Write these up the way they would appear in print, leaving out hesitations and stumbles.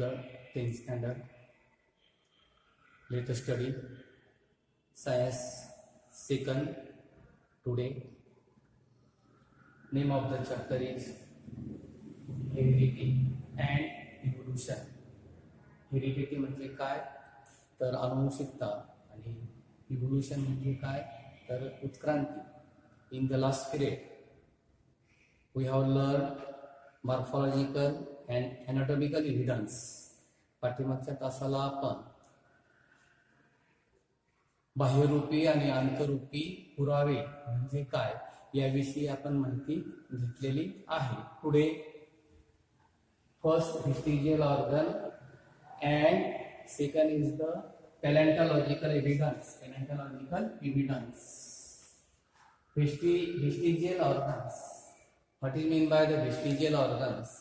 the 10th standard. Let us study science second today. Name of the chapter is heredity and evolution. Heredity म्हणजे काय तर अनुवंशिकता आणि evolution म्हणजे काय तर उत्क्रांती. In the last period we have learn morphological and anatomical evidence. पाठीमागच्या तासाला आपण बाह्यरूपी आणि आंतररूपी पुरावे म्हणजे काय याविषयी आपण माहिती घेतलेली आहे. पुढे first vestigial organ and second is the paleontological evidence. Vestigial organs. What is mean by the vestigial organs?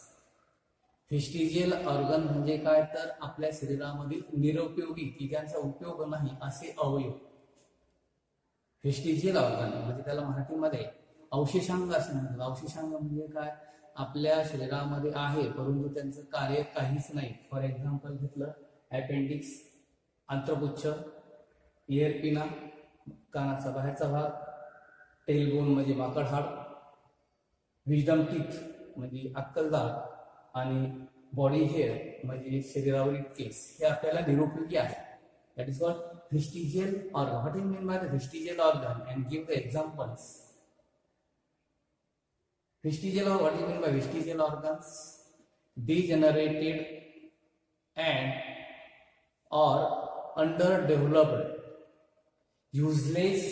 Vestigial organ म्हणजे काय तर आपल्या शरीरामधील निरुपयोगी की ज्यांचा उपयोग नाही असे अवयव. व्हेस्टिजियल ऑर्गन म्हणजे त्याला मराठीमध्ये अवशेषांग असे म्हणतात. अवशेषांग म्हणजे काय आपल्या शरीरामध्ये आहे परंतु त्यांचं कार्य काहीच नाही. फॉर एक्झाम्पल घेतलं अपेंडिक्स, आंत्रपुच्छ, इयरपिना कानाचा बाहेरचा भाग, टेलबोन म्हणजे माकड हाड, विजडम टीथ म्हणजे अक्कलदाढ आणि बॉडी हेअर म्हणजे शरीरावरील केस हे आपल्याला निरुपयोगी आहे. That is called vestigial organ. What is mean by the vestigial organ and give the examples. Vestigial, or what do you mean by vestigial organs? Degenerated and or underdeveloped useless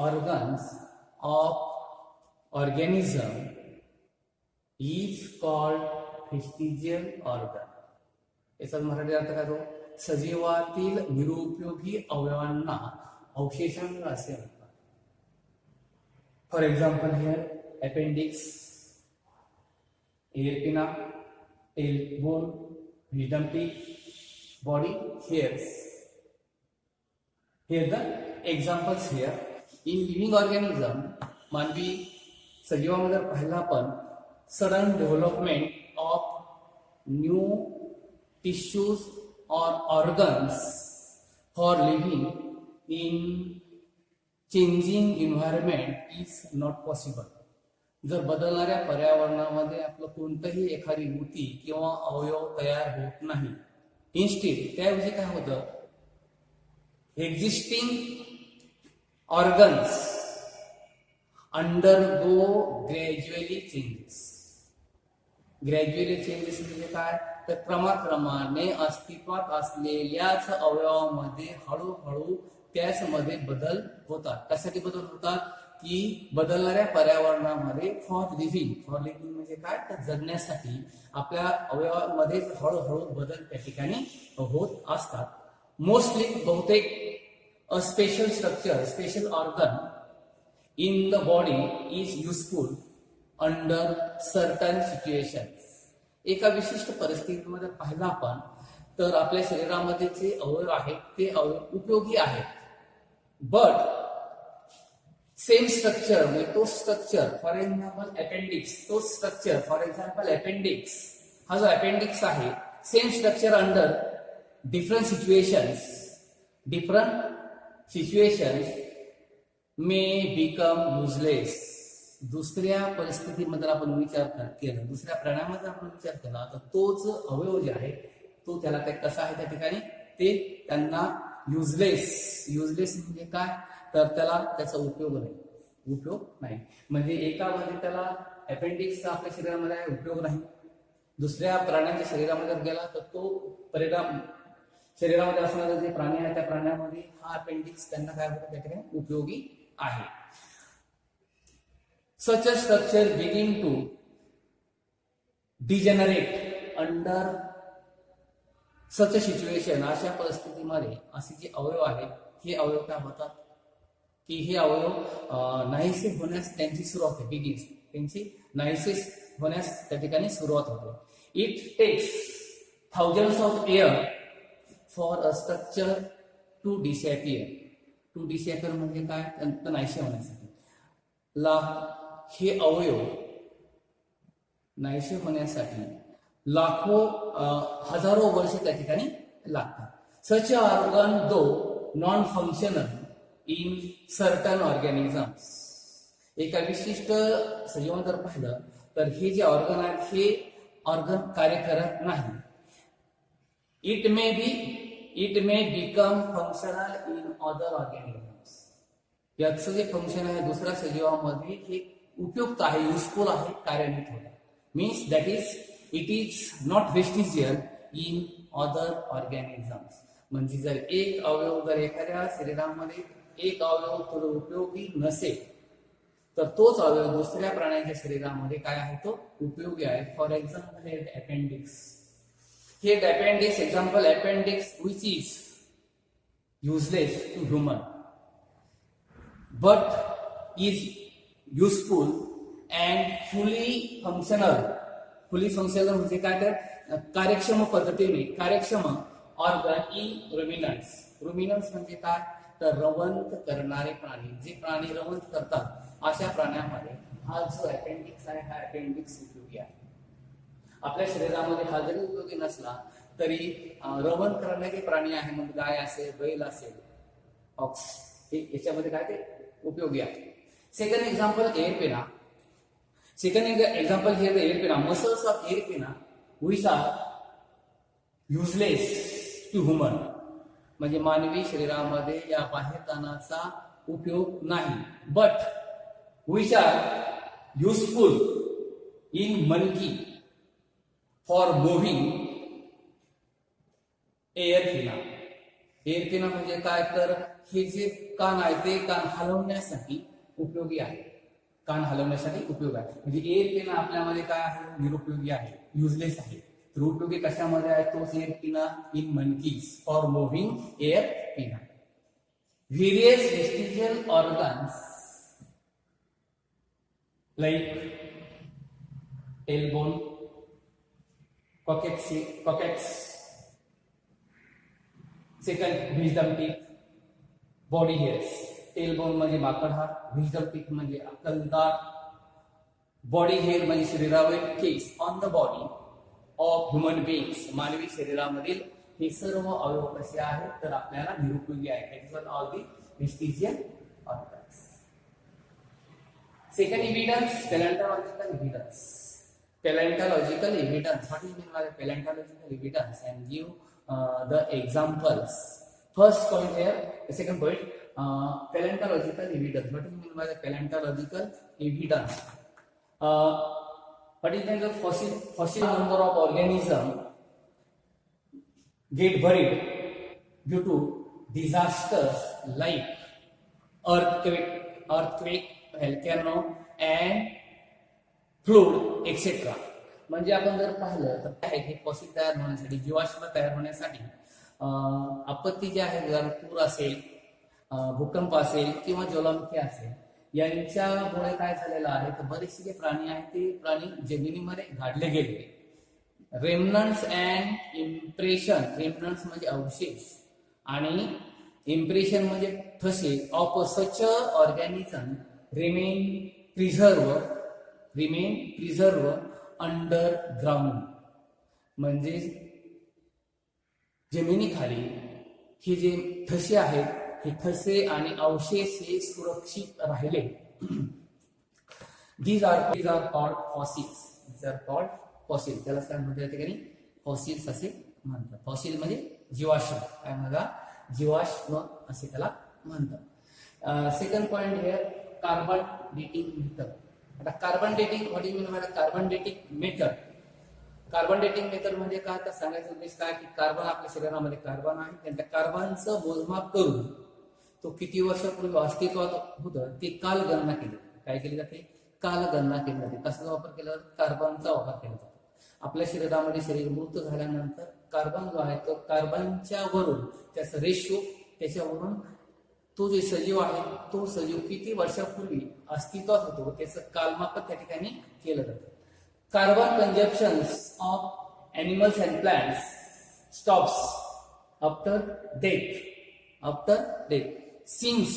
organs of organism is called vestigial organ. याचा मराठी अर्थ काय तो सजीवातील निरुपयोगी अवयवांना अवशेषांग असे म्हणतात. For example here appendix, earpina, tailbone, wisdom teeth, body hairs. Here the examples here. In living organism, मानवी सजीवामध्ये पाहिला आपण sudden development of new tissues or organs for living in changing environment is not possible. जर बदलणाऱ्या पर्यावरणामध्ये आपलं कोणतंही एखादी ऊती किंवा अवयव तयार होत नाही. इन्स्टेड त्याऐवजी काय होतं existing organs undergo gradually changes. Gradually changes म्हणजे काय तर क्रमाक्रमाने अस्तित्वात असलेल्याच अवयवामध्ये हळूहळू त्याचमध्ये बदल होतात. त्यासाठी बदल होतात की बदलणाऱ्या पर्यावरणामध्ये फॉर लिव्हिंग म्हणजे काय तर जगण्यासाठी आपल्या अवयवामध्ये हळूहळू बदल त्या ठिकाणी होत असतात. मोस्टली बहुतेक a special structure special organ in the body is useful under certain situations. एका विशिष्ट परिस्थितीमध्ये पाहिलं आपण तर आपल्या शरीरामध्ये जे अवयव आहेत ते अवयव उपयोगी आहेत. बट सेम स्ट्रक्चर म्हणजे तो स्ट्रक्चर फॉर एक्झाम्पल अपेंडिक्स तो स्ट्रक्चर फॉर एक्झाम्पल अपेंडिक्स हा जो अपेंडिक्स आहे same structure under different situations may become useless. दुसऱ्या परिस्थितीमध्ये आपण विचार केला दुसऱ्या प्राण्यामध्ये आपण विचार केला तर तोच अवयव जे आहे तो त्याला कसा आहे त्या ठिकाणी ते त्यांना युजलेस म्हणजे काय तर त्याला त्याचा उपयोग नाही. म्हणजे एकामध्ये त्याला अपेंडिक्सचा आपल्या शरीरामध्ये उपयोग नाही. दुसऱ्या प्राण्याच्या शरीरामध्ये गेला तर तो परिणाम शरीरामध्ये असणारे जे प्राणी आहे त्या प्राण्यामध्ये हा अपेंडिक्स त्यांना काय होतं त्या ठिकाणी उपयोगी आहे. Such a structure begin to degenerate under such a situation. अशा परिस्थितीमध्ये असे जे अवयव आहेत हे अवयव काय होतात की हे अवयव नाहीसे होण्यास त्यांची सुरुवात होते. बिगिन्स त्यांची नाहीसे होण्यास त्या ठिकाणी सुरुवात होते. It takes thousands of year for a structure to disappear. To disappear म्हणजे काय तर नाहीसे होण्यासाठी. हे अवयव नाहीसे होण्यासाठी लाखो हजारो वर्ष त्या ठिकाणी लागतात. Such organ though non functional in certain organisms. एका विशिष्ट सजीवांना जर पाहिलं तर हे जे ऑर्गन आहेत हे ऑर्गन कार्य करत नाही. It may become functional in other organisms. याचं जे फंक्शन आहे दुसऱ्या सजीवामध्ये हे उपयुक्त आहे, युजफुल आहे, कार्यान्वित होतं. Means that it is not vestigial in other organisms. म्हणजे जर एक अवयव जर एखाद्या शरीरामध्ये एक अवयव थोडं उपयोगी नसेल तर तोच अवयव दुसऱ्या प्राण्याच्या शरीरामध्ये काय आहे तो उपयोगी आहे. For example head appendix. Head appendix example appendix which is useless to human but is useful and fully functional. Fully functional म्हणजे काय तर कार्यक्षम पद्धतीने कार्यक्षम ऑर्गन इन रुमिनंट्स. रुमिनंट्स म्हणजे काय तर रवंत करणारे प्राणी. जे प्राणी रवंत करतात अशा प्राण्यामध्ये हा जो अपेंडिक्स आहे हा अपेंडिक्स उपयोगी आहे. आपल्या शरीरामध्ये हा जरी उपयोगी नसला तरी रवंत करणारे प्राणी आहे म्हणजे गाय असेल, बैल असेल, ऑक्स, हे याच्यामध्ये काय ते उपयोगी आहे. Second example ear pinna. Second example here the ear pinna. Muscles of ear pinna which are useless to human. म्हणजे मानवी शरीरामध्ये या बाह्यतानाचा उपयोग नाही. But which are useful in monkey for moving ear pinna. Ear pinna म्हणजे काय तर हे जे कान आहे ते कान हलवण्यासाठी उपयोगी आहे. कान हलवण्यासाठी उपयोग आहे. म्हणजे एअरपेना आपल्यामध्ये काय आहे निरुपयोगी आहे, युजलेस आहे. तर उपयोगी कशामध्ये आहे तोच ear pinna in monkeys for moving ear pinna. Various vestigial organs like tailbone, coccyx, second wisdom teeth, body hairs. tailbone म्हणजे माकड हाड, wisdom teeth म्हणजे अक्कलदार, body hair म्हणजे शरीरावरील केस on the body of human beings. मानवी शरीरामधील हे सर्व अवयव कसे आहेत तर आपल्याला निरुपयोगी आहेत. All the vestigial organs. Second evidence, paleontological evidence. Paleontological evidence. What do you mean by paleontological evidence? And give the examples. First point here, the second point, paleontological evidence. What do you mean by the paleontological evidence? What is the fossil number of organisms get buried due to disasters like earthquake, volcano and flood etcetera. म्हणजे आपण जर पाहिलं तर काय हे fossil तयार होण्यासाठी, जीवाश्म तयार होण्यासाठी आपत्ती जी आहे जर पूर असेल, भूकंप असेल किंवा ज्वालामुखी असेल यांच्यामुळे काय झालेलं आहे तर बरेचसे जे प्राणी आहेत ते प्राणी जमिनीमध्ये गाडले गेले. रेमनंट्स अँड इम्प्रेशन. रेमनंट्स म्हणजे अवशेष आणि इम्प्रेशन म्हणजे ठसे of such organism remain preserved underground. म्हणजे जमिनीखाली हे जे ठसे आहेत हे ठसे आणि अवशेष हे सुरक्षित राहिले. These are called fossils. These are called fossils. त्याला काय म्हणतात त्या ठिकाणी फॉसिल्स असे म्हणतात. फॉसिल म्हणजे जीवाश्म. काय म्हणतात जीवाश्म असे त्याला म्हणतात. Second point here carbon dating method. आता carbon dating what you mean by carbon dating method. Carbon dating method म्हणजे काय तर सांगायचा उद्देश काय की कार्बन आपल्या शरीरामध्ये कार्बन आहे त्या कार्बनचं मोजमाप करून तो किती वर्षापूर्वी अस्तित्वात होतं ते काल गणना केली. काय केली जाते काल गणना केली जाते. कशाचा वापर केला जातो कार्बनचा वापर केला जातो. आपल्या शरीरामध्ये शरीर मृत झाल्यानंतर कार्बन जो आहे तो कार्बनच्या वरून त्याचा रेशो त्याच्यावरून तो जे सजीव आहे तो सजीव किती वर्षापूर्वी अस्तित्वात होतो त्याचं कालमापन त्या ठिकाणी केलं जातं. Carbon consumption of animals and plants stops after death. Since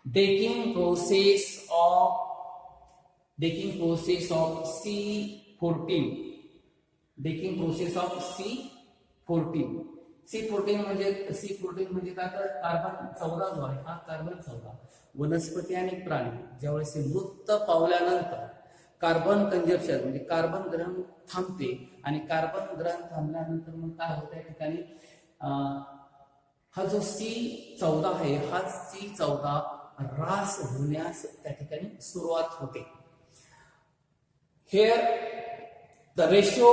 decaying process of C14 decking process of C14. C14 म्हणजे काय तर कार्बन 14 जो आहे हा कार्बन 14 वनस्पती आणि प्राणी ज्यावेळेस मृत पावल्यानंतर कार्बन कंजप्शन म्हणजे कार्बन ग्रहण थांबते आणि कार्बन ग्रहण थांबल्यानंतर मग काय होतं या ठिकाणी हा जो C14 आहे हा C14 ऱ्हास होण्यास त्या ठिकाणी सुरुवात होते. Here the ratio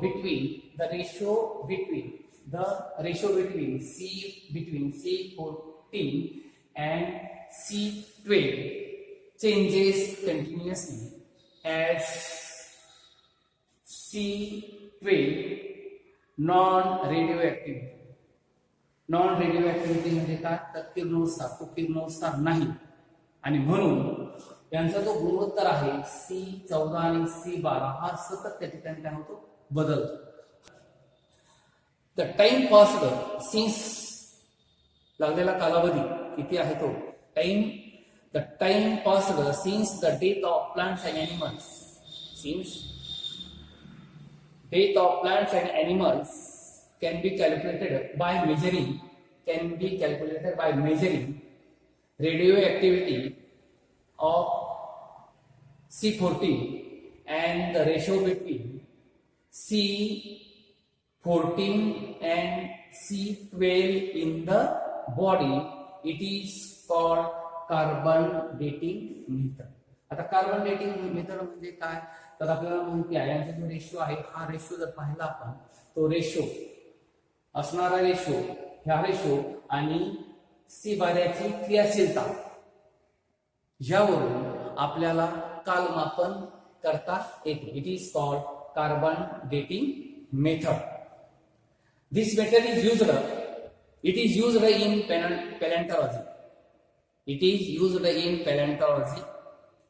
between C14 and C12 changes continuously as C12 non-radioactivity म्हणजे काय तर किरणोत्सार नाही आणि म्हणून यांचा जो गुणोत्तर आहे C14 आणि C12 हा सतत त्या ठिकाणी काय होतो बदलतो. द टाइम पास्ड सिन्स लागलेला कालावधी किती आहे तो the time passed since the death of plants and animals can be calculated by measuring radioactivity of C14 and the ratio between C14 and C12 in the body. It is called carbon dating method. आता carbon dating method म्हणजे काय तर आपल्याला माहिती आहे यांचा जो ratio आहे हा रेशो जर पाहिला आपण तो रेशो असणारा ह्या रेशो आणि C12ची क्रियाशीलता यावरून आपल्याला कालमापन करता येते. It is called carbon dating method. This method is used in paleontology. It is used in paleontology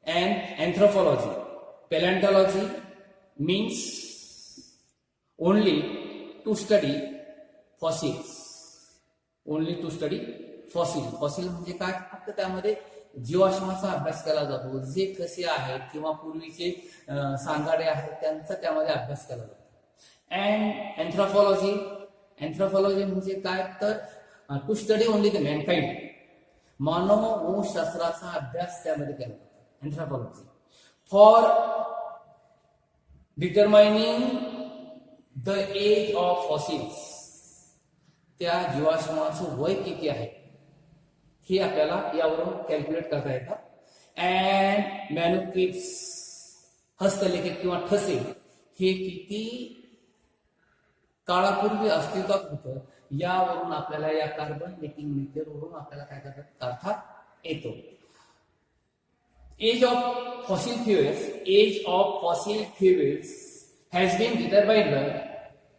and anthropology. Paleontology means only to study fossils. Fossil म्हणजे काय फक्त त्यामध्ये जीवाश्माचा अभ्यास केला जातो. जे कसे आहेत किंवा पूर्वीचे सांगाडे आहेत त्यांचा त्यामध्ये अभ्यास केला जातो. अँड एन्थ्रोपॉलॉजी म्हणजे काय तर to study only the mankind. मानव वंशशास्त्राचा अभ्यास त्यामध्ये केला जातो. Anthropology for determining the age of fossils. त्या जीवाश्माचं वय किती आहे हे आपल्याला यावरून कॅल्क्युलेट करता येतं. अँड मॅन्युस्क्रिप्ट्स हस्तलिखित किंवा ठसे हे किती काळापूर्वी अस्तित्वात होतं यावरून आपल्याला या कार्बन डेटिंग मेथडवरून आपल्याला काय करता येतो. Age of fossil fuels has been determined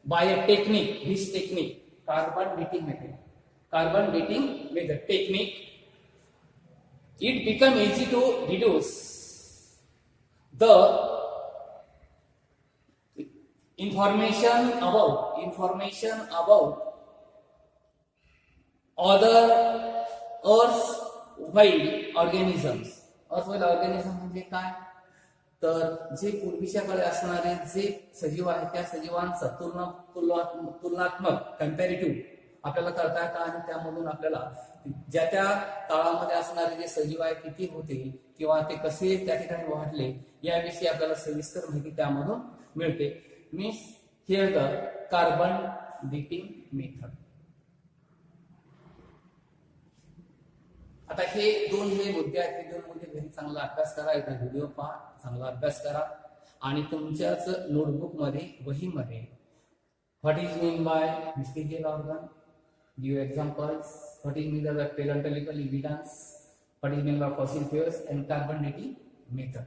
by a technique. This technique, carbon dating method technique, it become easy to deduce the information about other earthwide organisms. earthwide organism म्हणजे काय तर जे पूर्वीच्या काळी असणारे जे सजीव आहेत त्या सजीवांचा तुलनात्मक कम्पॅरेटिव्ह आपल्याला करता येतं आणि त्यामधून आपल्याला ज्या त्या काळामध्ये असणारे जे सजीव आहे किती होते किंवा ते कसे त्या ठिकाणी वाढले याविषयी आपल्याला सविस्तर माहिती त्यामधून मिळते. Means here the carbon dating method. आता हे मुद्दे आहेत. हे दोन मुद्दे घरी चांगला अभ्यास करा. एकदा व्हिडिओ पहा, चांगला अभ्यास करा आणि तुमच्याच नोटबुक मध्ये वहीमध्ये what is mean by vestigial organ, give examples, what is mean by palaeontological evidence, what is mean by fossil fuels and carbon dating method.